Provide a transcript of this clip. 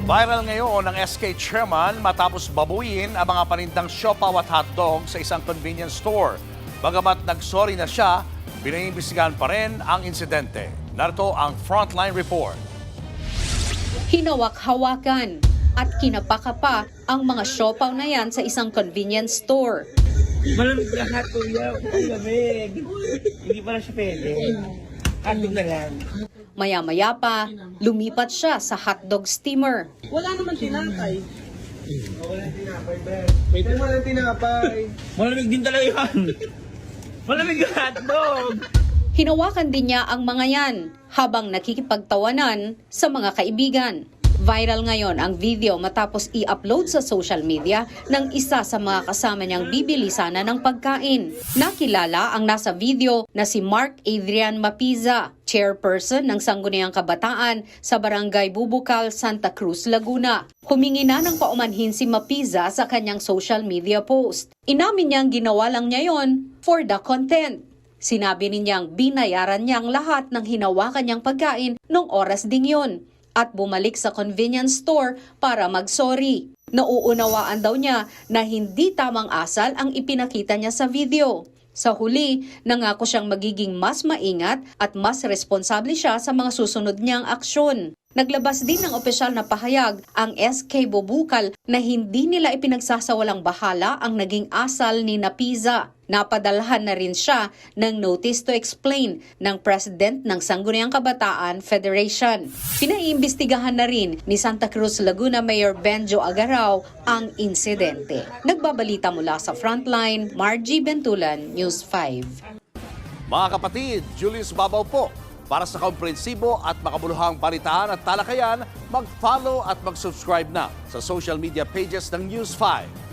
Viral ngayon ang SK chairman matapos babuyin ang mga panindang siopaw at hotdog sa isang convenience store. Bagamat nagsorry na siya, pinaimbestigahan pa rin ang insidente. Narito ang Frontline Report. Hinawak-hawakan at kinapaka pa ang mga siopaw na yan sa isang convenience store. Malamig lahat, kuya. Malamig. Hindi pala siya pwede. Hotdog na lang. Maya-maya pa, lumipat siya sa hotdog steamer. Wala naman tinapay. Walang tinapay. Malamig din talaga yan. Malamig yung hotdog. Hinawakan din niya ang mga yan habang nakikipagtawanan sa mga kaibigan. Viral ngayon ang video matapos i-upload sa social media ng isa sa mga kasama niyang bibili sana ng pagkain. Nakilala ang nasa video na si Mark Adrian Mapiza, chairperson ng Sangguniang Kabataan sa Barangay Bubukal, Santa Cruz, Laguna. Humingi na ng paumanhin si Mapiza sa kanyang social media post. Inamin niyang ginawa lang niya yon for the content. Sinabi niyang binayaran niyang lahat ng hinawakan niyang pagkain nung oras ding yon at bumalik sa convenience store para mag-sorry. Nauunawaan daw niya na hindi tamang asal ang ipinakita niya sa video. Sa huli, nangako siyang magiging mas maingat at mas responsable siya sa mga susunod niyang aksyon. Naglabas din ng opisyal na pahayag ang SK Bubukal na hindi nila ipinagsasawalang bahala ang naging asal ni Napiza. Napadalhan na rin siya ng notice to explain ng President ng Sangguniang Kabataan Federation. Pinaiimbestigahan na rin ni Santa Cruz, Laguna Mayor Benjo Agaraw ang insidente. Nagbabalita mula sa Frontline, Margie Bentulan, News 5. Mga kapatid, Julius Babaw po. Para sa komprehensibo at makabuluhang balitaan at talakayan, mag-follow at mag-subscribe na sa social media pages ng News 5.